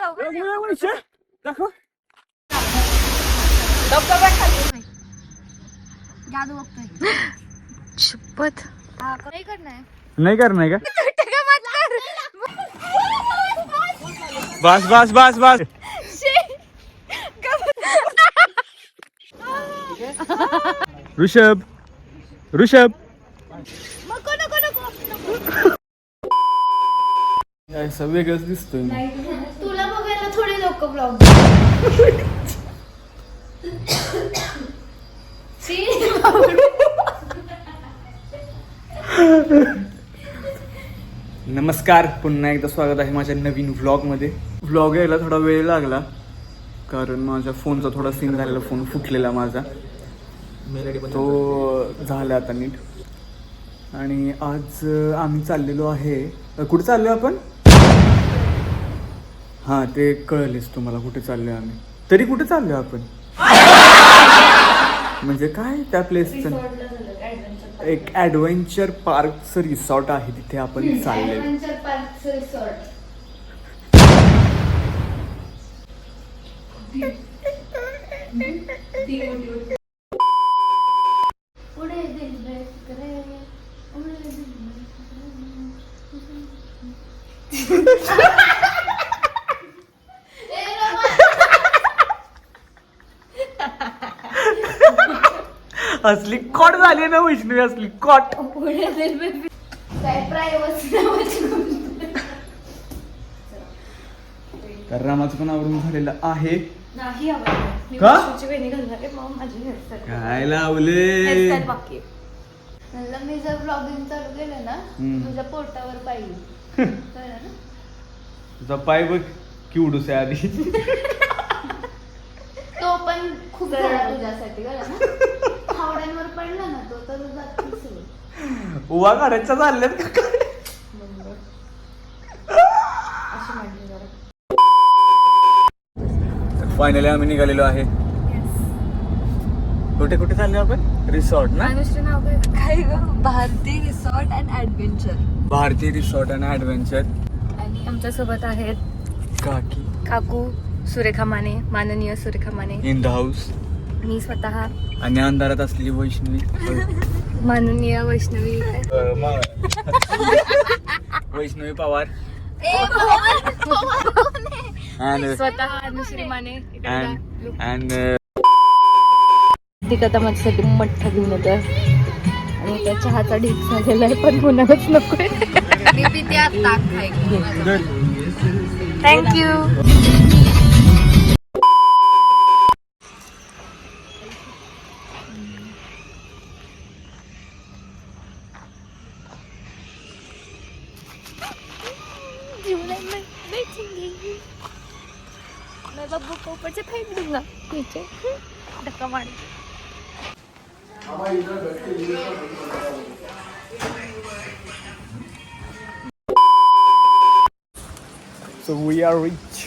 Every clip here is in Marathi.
दाखव. जादू बघतोय. शपथ नाही करणार. नाही करणार का? बस बस बस बस. ऋषभ ऋषभ असं वेगळंच दिसतोय. तुला बघायला थोडे लोक ब्लॉग. नमस्कार, पुन्हा एकदा स्वागत आहे माझ्या नवीन व्लॉगमध्ये. व्लॉग यायला थोडा वेळ लागला कारण माझ्या फोनचा थोडा सीन झालेला, फोन फुटलेला माझा, तो झाला आता नीट. आणि आज आम्ही चाललेलो आहे, कुठे चाललो आपण? हां, ते कळलेच तुम्हाला कुठे चाललो आम्ही. तरी कुठे चाललो आपण म्हणजे काय त्या प्लेसचं? एक ॲडव्हेंचर पार्कचं रिसॉर्ट आहे, तिथे आपण चालले. असली कॉट झाली ना वैष्णवी, असली कॉट. तर रामाचं पण आवरून झालेलं आहे. नाही का? माझी काय लावले? बाकी म्हणलं मी जर ब्लॉगिंग चालू केलं ना, तुझ्या पोटावर पाहिजे. कळलं ना? तुझा पाय बघ किवडूस आहे आधी. तो पण खूप झाला तुझ्यासाठी. कळलं ना? हावड्यांवर पडला ना तो, तर जातीच आहे. उभा करायच्या चालल्यात का काय? अशी म्हटली जरा. फायनली आम्ही निघालेलो आहे. कुठे कुठे चाललो आपण? रिसॉर्ट ना? काय ग? Bharati resort and adventure. Bharati resort and adventure. आणि आमच्या सोबत आहेत काकी, काकू सुरेखा माने, माननीय Surekha Mane, in the house. मी स्वतः आणि अंधारात असलेली वैष्णवी, माननीय वैष्णवी वैष्णवी पवार. स्वतः अनुश्री माने. अँड ती कथा माझ्यासाठी मठ्ठा घेऊन येते आणि त्या चहाचा ढीक झालेला आहे, पण होणारच नकोय. मी पिते आता खाय. थँक्यू. मैं बब्बू को ऊपर से फेंक दूंगा नीचे, धक्का मार. So we are rich.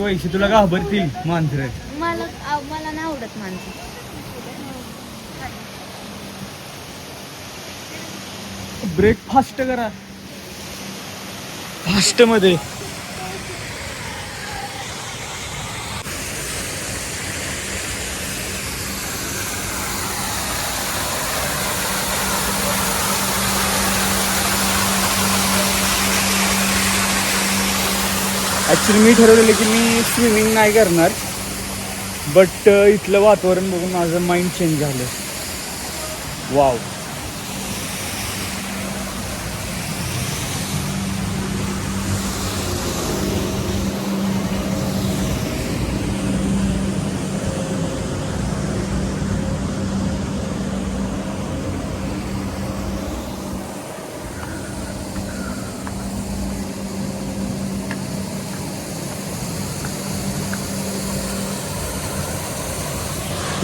वैशी तुला घाबरतील मांजर. मला नाही आवडत माणसं. ब्रेक फास्ट करा, फास्ट मध्ये. ॲक्च्युली मी ठरवलेलं की मी स्विमिंग नाही करणार, बट इथलं वातावरण बघून माझं माइंड चेंज झालं. वाव.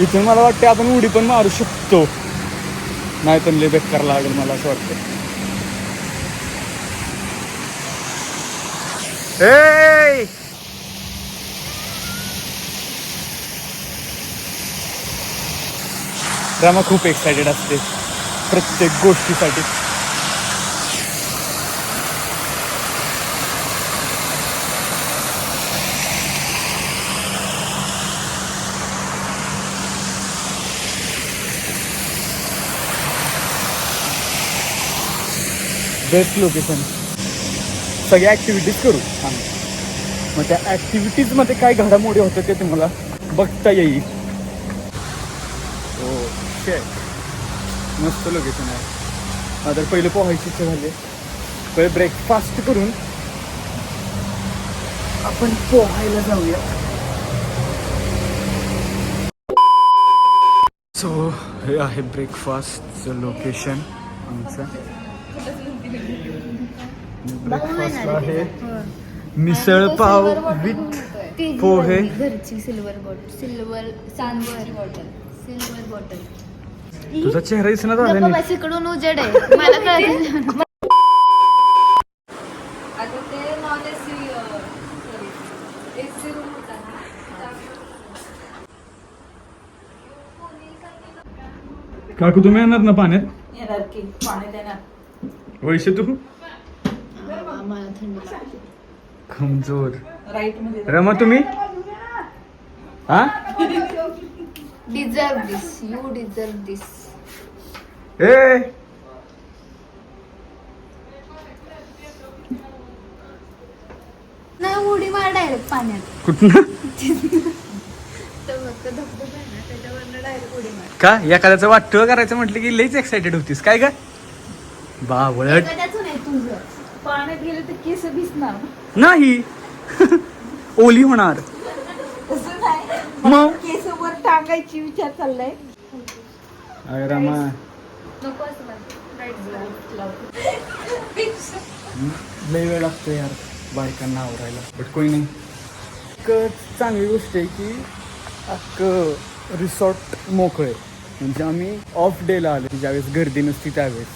इथून मला वाटतं आपण उडी पण मारू शकतो, नाही तर लय बेकार लागेल मला असं वाटतं. ए रमा खूप एक्सायटेड असते प्रत्येक गोष्टीसाठी. Best location. सगळ्या ॲक्टिव्हिटीज करू आम्ही. मग त्या ॲक्टिव्हिटीजमध्ये काय घडामोडी होतं ते तुम्हाला बघता येईल. हो शे मस्त लोकेशन आहे. आता पहिले पोहायची इच्छा झाली, पहिले ब्रेकफास्ट करून आपण पोहायला जाऊया. सो हे आहे ब्रेकफास्टचं लोकेशन आमचं. ब्रेकफास्टला आहे मिसळ पाव विथ पोहे. घरची सिल्वर बॉटल. तुझा चेहरा दिसणार झाला नाही. बस इकडून उजेड आहे मला कळत. काकू तुम्ही येणार ना पाण्यात? येणार की पाण्यात येणार. वैसे तू मला थंडी लागते. कमजोर. राईट मध्ये रमा तुम्ही? हा डिझर्व दिस. यू डिझर्व दिस. ए नाही उडी मार डायरेक्ट पाण्यात. कुठनं धबधबा आहे ना त्याच्यावरनं डायरेक्ट उडी मार. का एखाद्याचं वाटतं करायचं म्हटलं की लईच एक्साइटेड होतीस काय का बावळट? त्याचं नाही तुझं. पाण्यात गेले तर केस दिसणार नाही ओली होणार तसं नाही. मग केस वर टांगायची विचार चाललाय. अरे रमा नको असं लई वेळ लागतो यार बायकांना आवरायला. बट कोणी नाही. एक चांगली गोष्ट आहे की अख्खं रिसॉर्ट मोकळं आहे. म्हणजे आम्ही ऑफ डेला आलो ज्यावेळेस गर्दी नसती त्यावेळेस,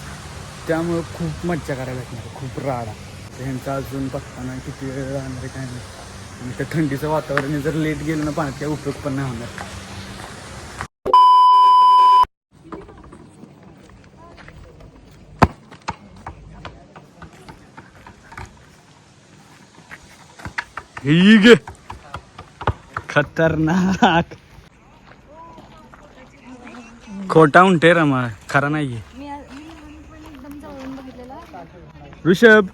त्यामुळं खूप मज्जा करायला भेटणार. खूप राडा ह्यांचा अजून पत्ता नाही किती वेळ राहणार आहे काय नाही. आणि त्या थंडीचं वातावरण जर लेट गेलं ना पाण्यात काही उपयोग पण नाही होणार. ठीक आहे खतरनाक. खोटा उंटे रमा खरा नाहीये. एकदम जवळून बघितलेला. ऋषभ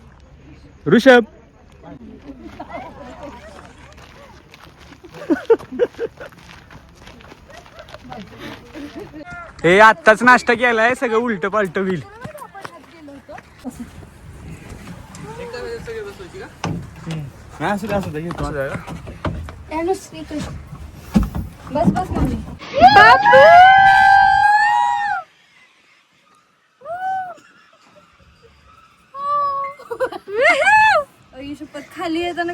हे आत्ताच नाश्ता केलाय सगळं उलट पालट होईल. बस बस मम्मी. खाली येताना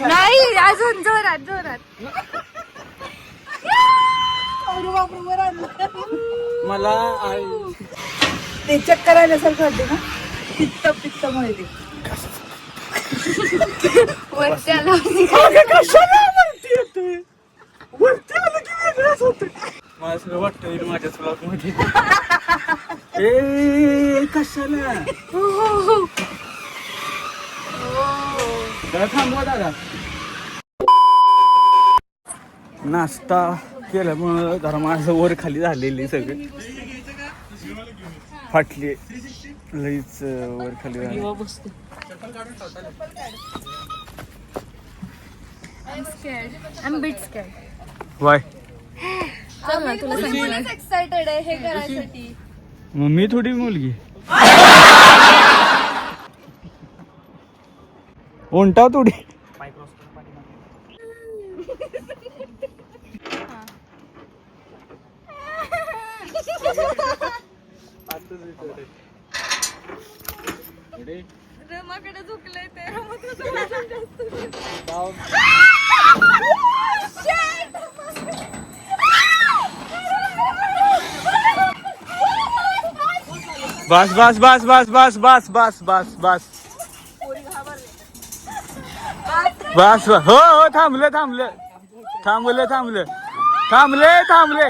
नाही अजून जोरात. मला ते चक्कर आल्यासारखं वाटते ना. पित्तमुळे ते वरती आला. मला सगळं वाटतं माझ्या ब्लॉग मध्ये. ए कशाला थांबवा दादा. नाश्ता केल्यामुळं जरा माझं वर खाली झालेली सगळी फाटली लईच वर खाली झाली. I'm bit scared. वाय तुला एक्साइटेड आहे हे करायसाठी. मग मी थोडी मुलगी उंटा थोडी. रमाकडे झुकलंय ते. रमा तुझं वजन जास्त. बस बस बस बस बस बस बस बस बस बस हो हो थांबले थांबले थांबले थांबले थांबले थांबले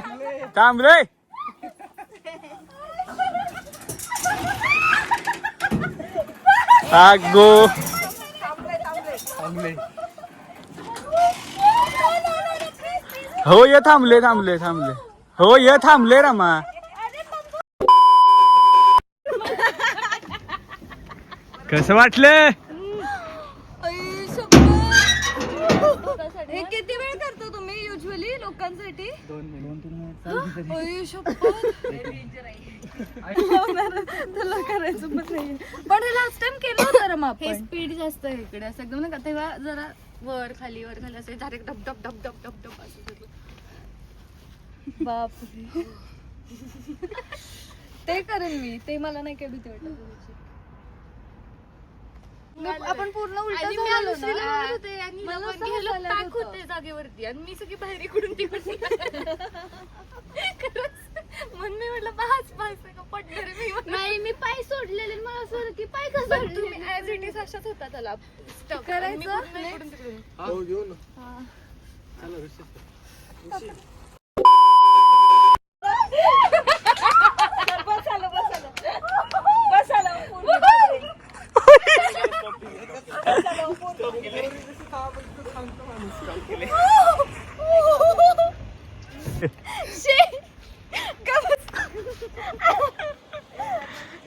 थांबले आगो हो ये थांबले थांबले थांबले हो ये थांबले रमा कसं वाटलं हे किती वेळ करतो तुम्ही युजली लोकांसाठी? 2 तुला करायचं पण नाही पण लास्ट टाइम केलं होतं रे मग हे स्पीड जास्त आहे इकडे असं एकदम ना तेव्हा जरा वर खाली असं डायरेक्ट डब डब डब डब डब डब असं बापरे ते करेन मी ते मला नाही काय भीती वाटत आपण पूर्ण उलट झालो ना पॅक होते जागेवरती आणि मी सगळी बाहेर इकडून तिकडून म्हणून मी म्हटलं पाच पडणार मी नाही मी पाय सोडलेले मला असं होतं की पाय कसं तुम्ही ऍज इट इज अशाच होता त्याला करायचं इकडून तिकडून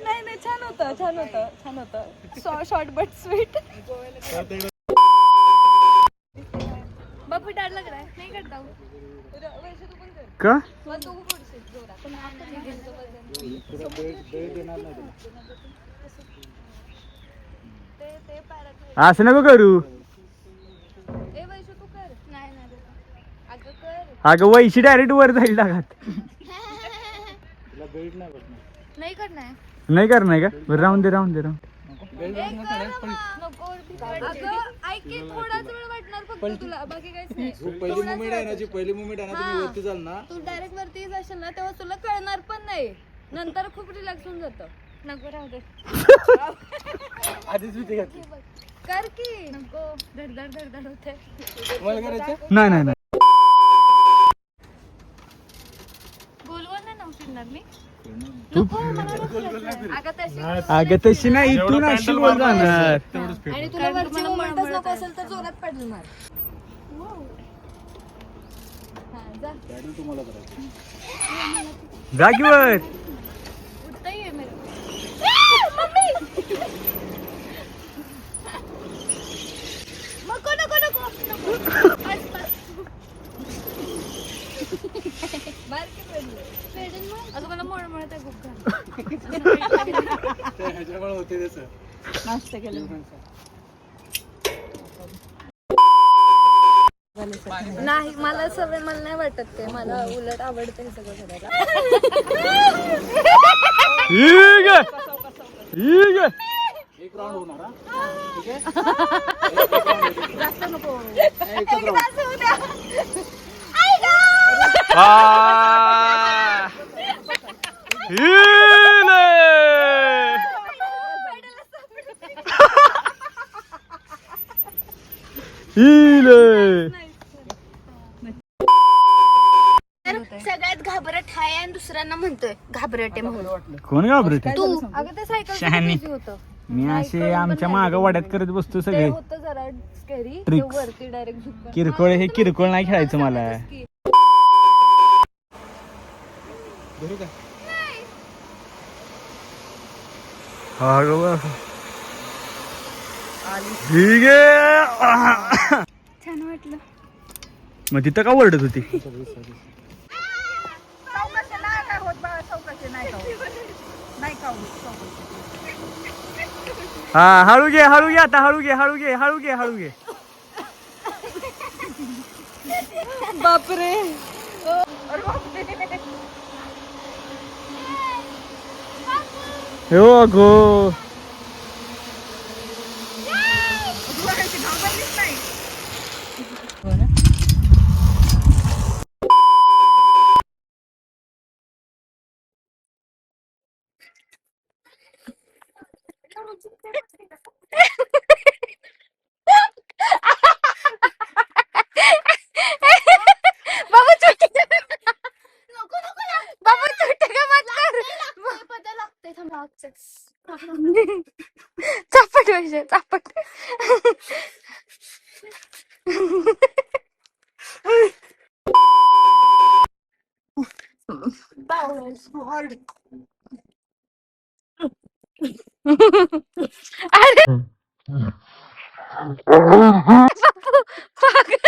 नाही छान होतं शॉर्ट बट स्वीट बापू डर लग रहा है नहीं करता हूँ का असं नको करू अगं वैशी डायरेक्ट वर जाईल टाकात नहीं करना है नाही करणार का बरं राहून दे राहून दे राहून ऐक की थोडाच वेळ वाटणार फक्त तुला बाकी काहीच नाही पहिली मुवमेंट आहे ना जी पहिली मुवमेंट आहे ना तुम्ही वरती जाल ना तू डायरेक्ट वरती जाशील ना तेव्हा तुला कळणार पण नाही नंतर खूप रिलॅक्स होऊन जातं नको राहू दे आधीच भीती घातली कर की नको धडधड धडधड होते तुम्हाला करायचं नाही नाही नाही गोलवर नाही ना फिरणार मी तू अगं तशी नाही इथून अशी वर जाणार आणि तुला वरची मोमेंटच नको असेल तर जोरात पडल मार जा तुम्हाला करायचं जा की वर उठता ही है मेरे मार की पडलं अगं मला मळमळत आहे खूप ह्याच्यामुळे होते त्याचं नाश्ता केलं नाही मला सवय मला नाही वाटत ते मला उलट आवडतं हे सगळं करायला एक राऊंड होणार जास्त नको सगळ्यात घाबरट हाय आणि दुसऱ्यांना म्हणतोय घाबरटे म्हणून कोण घाबरत तू अगं ते सायकल शहाणी. होतं मी असे आमच्या माग वाड्यात करत बसतो ते सगळे होतं जरा स्कॅरी Tricks. वरती डायरेक्ट झुकून किरकोळ हे किरकोळ नाही खेळायचं मला धरू का ठीक आहे छान वाटलं मग तिथं का ओरडत होती हा हळू घे आता हळू घे बापरे हो गो विषय चापट. अरे पागल.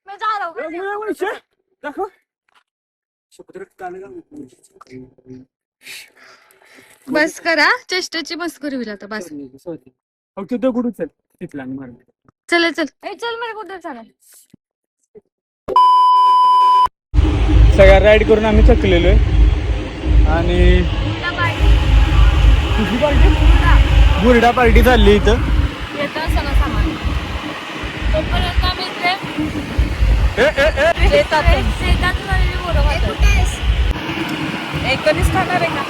मैं जा रहा हूँ. दाखव. बस करा चेष्टाची मस्करी होईल आता बस. फक्त दगड उचल तिथला आणि मार. चल चल चल मला कुठे चालेल. सगळ्या राईड करून आम्ही थकलेलो आहे आणि तुझी पार्टी बुरडा पार्टी चालली इथं. येतं सगळं सामान तोपर्यंत आम्ही शेतात झालेली बोरं वाटत. कधीच खाणार आहे का?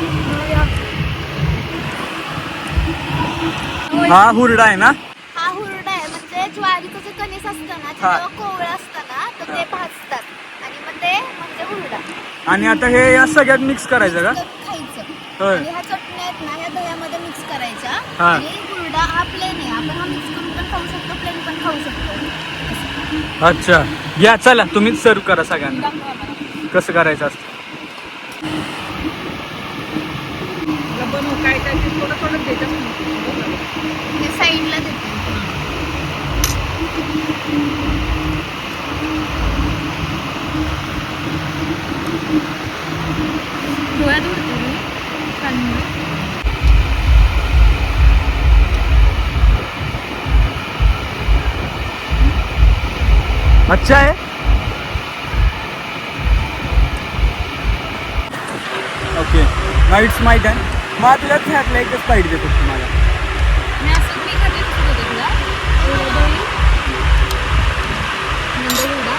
हा हुरडा आहे ना. हा हुरडा आहे म्हणजे ज्वारीचं जे कणीस असतं ना ते जेव्हा कोवळं असतं ना तर ते भाजतात आणि मग ते म्हणजे हुरडा. आणि आता हे या सगळ्यात मिक्स करायचं का? खायचं. होय. आणि ह्या चटण्या आहेत ना ह्या दह्यामध्ये मिक्स करायच्या हा. आणि हुरडा हा प्लेन आहे. आपण हा मिक्स करून पण खाऊ शकतो प्लेन पण खाऊ शकतो. अच्छा या चला तुम्हीच सर्व करा सगळ्यांना. कसं करायचं असतं. काय काय थोडं थोडं देतात. ते साईडला देते. डोळ्यात उडते मी कांदा. अच्छा आहे. ओके नाईट्स माहीत आहे. मग आपल्याला ह्यातला एकच पाहिजे देतो तुम्हाला. मी असं मी खाते तुला दही नंतर हुरडा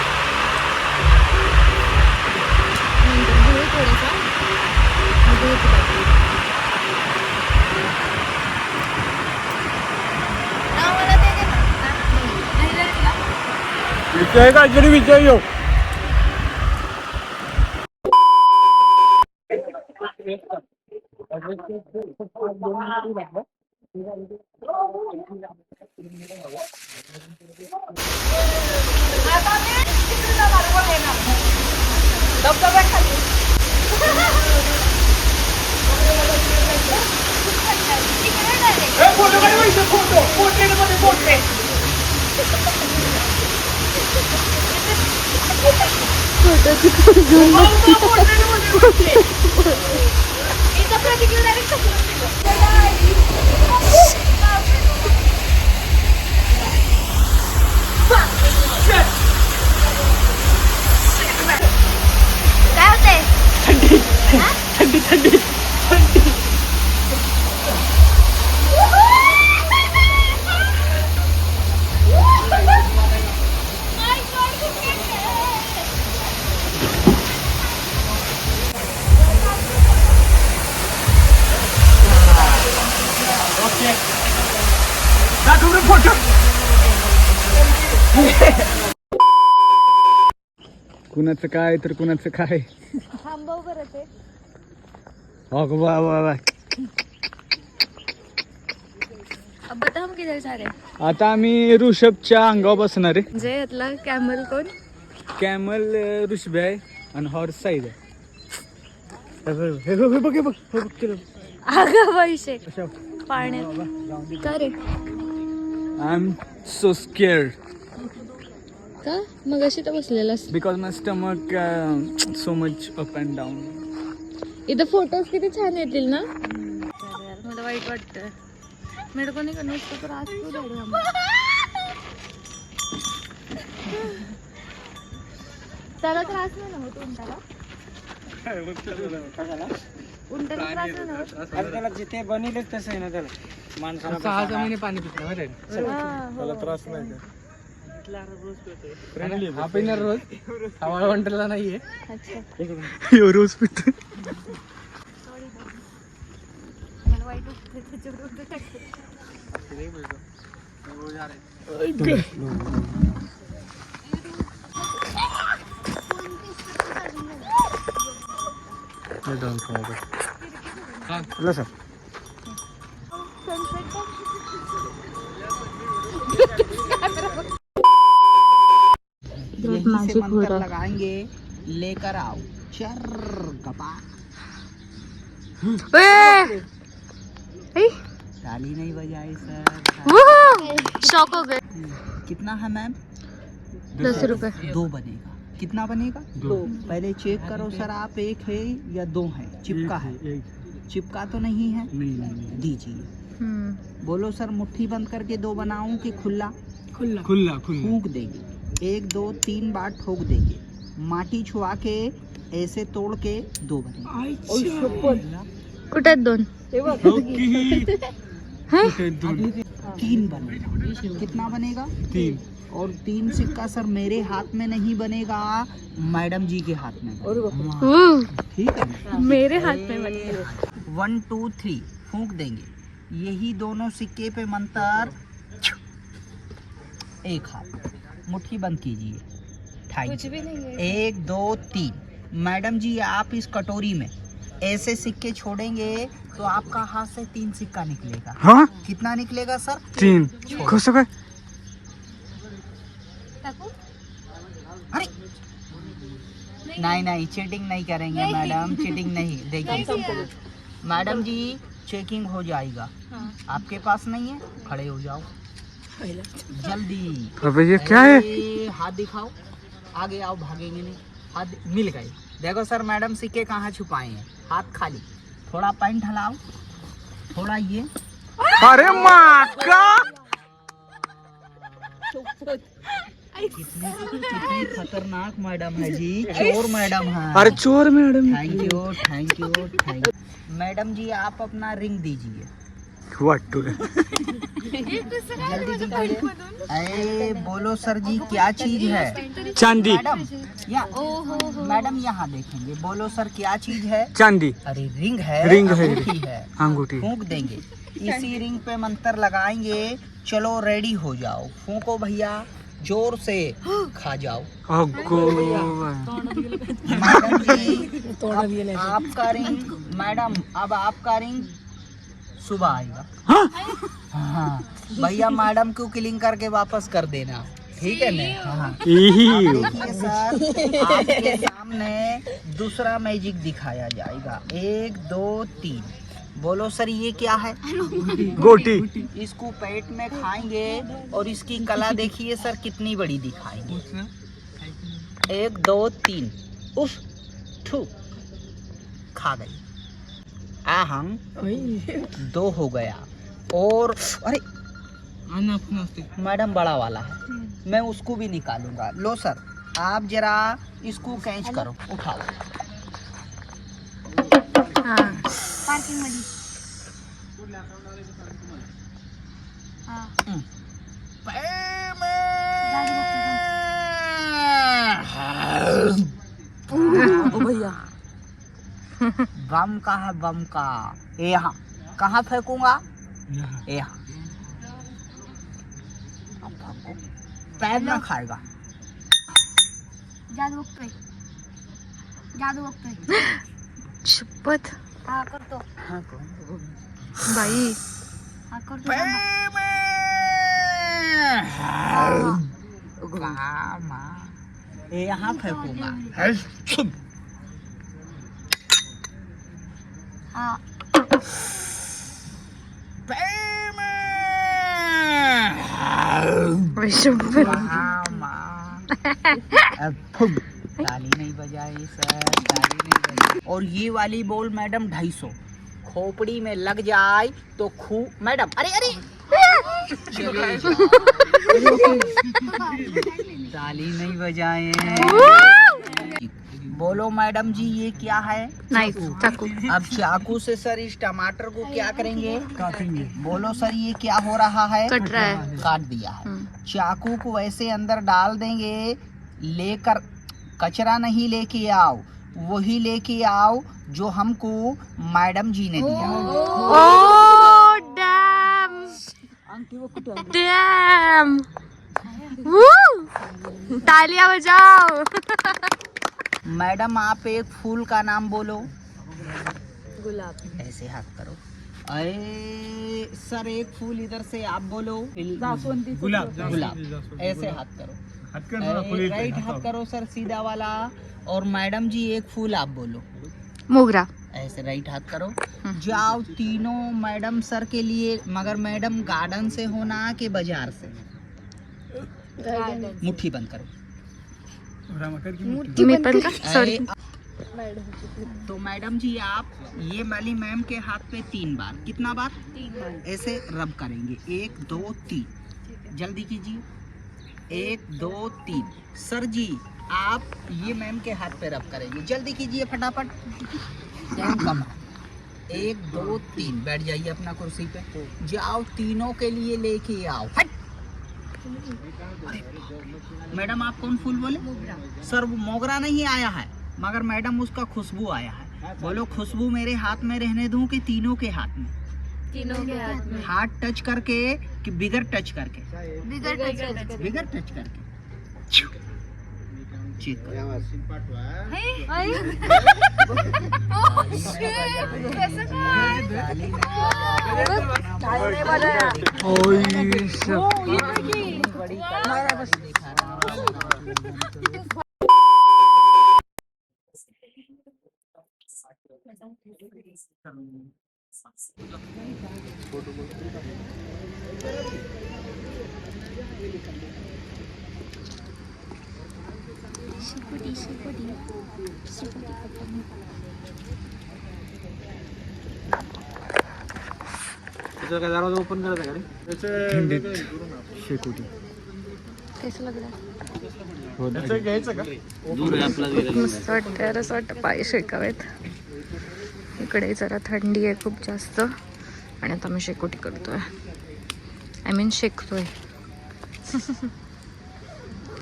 नंतर दही थोडासा दही टाकते. आम्हाला ते दे ना. दही जरी तुला विषय काहीतरी विषय येऊ. इथं प्रतिक्रिया direct काय होतंय? थंडी थंडी फोटो. कुणाचं काय तर कुणाचं काय. थांबव बरं ते. अगं वा वा वा. अब हम किधर जा रहे. आता आम्ही ऋषभच्या अंगावर बसणार आहे. म्हणजे यातला कॅमल कोण. कॅमल ऋषभ आहे आणि हॉर्स साईज आहे. हे बघ हे बघ हे बघ हे बघ केलं. अगं वैशे अशा पाण्यात का रे. आय एम सो स्केअर्ड का मग अशी तर बसलेलास. Because my stomach so much up and down. इथं फोटोज किती छान येतील ना. मला वाईट वाटतं. मेरे को नहीं करना इसको त्रास क्यों दे रहे हम. त्याला त्रास नाही ना होत उंटाला. उंटाला त्रास नाही ना होत. त्याला जिथे बनिलेच तसं आहे ना त्याला माणसाला 6 महिने पाणी पित नाही त्याला त्रास नाही. हा पिणार रोज. हवा वंटला नाहीये. अच्छा रोज पित. मला वाईट वाटतं त्याच्यावर टाकते. Low sir. यहीं से मंत्र लगाएंगे, लेकर आओ चर गपा. ताली नहीं बजाई सर. शॉक हो गए. कितना है मैम? 10 रुपए. 2 बनेगा. कितना बनेगा? 2. पहले चेक करो सर, आप एक है या 2 है? चिपका है? चिपका तो नहीं है. नहीं. दीजिए. बोलो सर, मुट्ठी बंद करके 2 बनाऊं कि खुला? खुला. फूंक देंगे. 1 2 3 बार ठोक देंगे. माटी छुआ के ऐसे तोड़ के 2 बनेगा. कुठे आहेत 2? 3 बनेगा. कितना बनेगा? 3. और 3 सिक्का सर मेरे हाथ में नहीं बनेगा, मैडम जी के हाथ में. ठीक है, मेरे हाथ में बनेगा. 1 2 3 फूंक देंगे. यही दोनों सिक्के पे मंत्र. एक हाथ मुट्ठी बंद कीजिए. कुछ भी नहीं है. 1 2 3. मैडम जी, आप इस कटोरी में ऐसे सिक्के छोड़ेंगे तो आपका हाथ से 3 सिक्का निकलेगा. हाँ? कितना निकलेगा सर? 3. खुश हो गए? अरे नहीं, चीटिंग नहीं करेंगे मैडम, चीटिंग नहीं. देखिए मैडम जी, चेकिंग हो जाएगा. आपके पास नहीं है, खड़े हो जाओ जल्दी. अबे ये क्या है? हाथ दिखाओ. आगे आओ, भागेंगे नहीं. हाथ मिल गए. देखो सर, मैडम सिक्के कहाँ छुपाए हैं. हाथ खाली. थोड़ा पैंट हलाओ, थोड़ा ये. अरे माँ का. कितनी खतरनाक मैडम है जी. चोर मैडम है. अरे चोर मैडम. Thank you. मैडम जी, आप अपना रिंग दीजिए. जल्दी दीजिए. अरे बोलो सर जी, क्या चीज है? चांदी. मैडम यहाँ देखेंगे. बोलो सर, क्या चीज है? चांदी. अरे रिंग है. अंगूठी है. अंगूठी. फूंक देंगे. इसी रिंग पे मंत्र लगाएंगे. चलो रेडी हो जाओ. फूंको भैया, जोर से खा जाओ. मैडम जी, आपका रिंग. मैडम, अब आपका रिंग सुबह आएगा. हाँ भैया, मैडम को क्लीन करके वापस कर देना. ठीक है ना? हाँ. देखिए सर, आपके सामने दूसरा मैजिक दिखाया जाएगा. 1 2 3. बोलो सर, ये क्या है? गोटी. इसको पेट में खाएंगे और इसकी कला देखिए सर, कितनी बड़ी दिखाएंगे. 1 2 3. उफ थू. खा गई. आहम 2 हो गया. और अरे मैडम, बड़ा वाला है, मैं उसको भी निकालूंगा. लो सर, आप जरा इसको कैच करो. उठाओ. पार्किंग मध्ये. भैया बम का है, बम का. ये यहाँ कहाँ फेंकूंगा? यहाँ. अब फेंको. पैर में खाएगा. जादू बघतोय. शपथ. हा करतो. बाई. हा करतो. ये यहाँ फेंकूंगा. हा. ताली नहीं बजाई सर, ताली नहीं बजाई. और ये वाली बॉल मैडम 250. खोपड़ी में लग जाए तो मैडम. अरे चले जाओ. ताली नहीं बजाए. बोलो मैडम जी, ये क्या है? नाइफ. चाकू. अब चाकू से सर इस टमाटर को क्या करेंगे? काटेंगे. बोलो सर, ये क्या हो रहा है? कट रहा है. काट दिया है. चाकू को वैसे अंदर डाल देंगे. लेकर कचरा नहीं लेके आओ, वही लेके आओ जो हमको मैडम जी ने दिया. Oh damn. डॅम तालियां बजाओ. मैडम आप एक फूल का नाम बोलो. गुलाब. ऐसे हाथ करो. अरे सर एक फूल इधर से आप बोलो. गुलाब. गुलाब. ऐसे हाथ करो. राइट हाथ करो सर सीधा वाला. और मैडम जी एक फूल आप बोलो. मोगरा. ऐसे राइट हाथ करो. जाओ तीनों मैडम सर के लिए. मगर मैडम गार्डन से होना कि बाजार से. मुट्ठी बंद करो. मी पण का सॉरी. तो मैडम जी आप ये वाली मैम के हाथ पे 3 बार. कितना बार? 3 बार. ऐसे रब करेंगे. 1 2 3. जल्दी कीजिए. 1 2 3. सर जी आप ये मैम के हाथ पे रब करेंगे. जल्दी कीजिए फटाफट. कम. 1 2 3. बैठ जाइए अपना कुर्सी पे. जाओ तीनों के लिए लेके आओ. हट. मैडम आप कौन फूल बोले? सर वो मोगरा नहीं आया है मगर मैडम उसका खुशबू आया है. बोलो खुशबू मेरे हाथ में रहने दूं कि तीनों के हाथ में? तीनों के हाथ में. हाथ टच करके कि बिगर टच करके? बिगर टच करके. चेक करो. थंडीत शेकोटी. कैसा लग रहा है? हो मस्त वाटतं यार. असं वाटतं पाय शेकावेत. इकडे जरा थंडी आहे खूप जास्त आणि आता मी शेकोटी करतोय. आय मीन शेकतोय.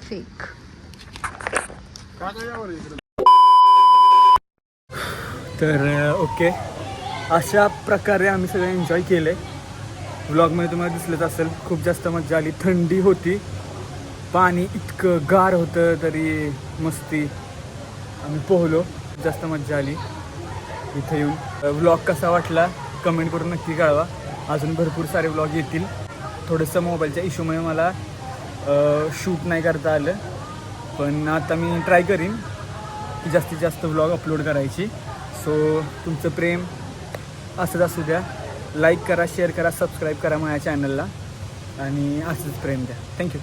फेक. तर ओके, अशा प्रकारे आम्ही सगळं एन्जॉय केलं आहे. व्लॉगमध्ये तुम्हाला दिसलंच असेल खूप जास्त मजा आली. थंडी होती, पाणी इतकं गार होतं तरी मस्ती आम्ही पोहलो. जास्त मजा आली इथं येऊन. व्लॉग कसा वाटला कमेंट करून नक्की कळवा. अजून भरपूर सारे व्लॉग येतील. थोडंसं मोबाईलच्या इश्यूमुळे मला शूट नाही करता आलं, पण आता मी ट्राय करीन की जास्तीत जास्त व्लॉग अपलोड करायची. सो तुमचं प्रेम असंच असू द्या. लाईक करा, शेअर करा, सबस्क्राईब करा माझ्या चॅनलला आणि असंच प्रेम द्या. थँक्यू.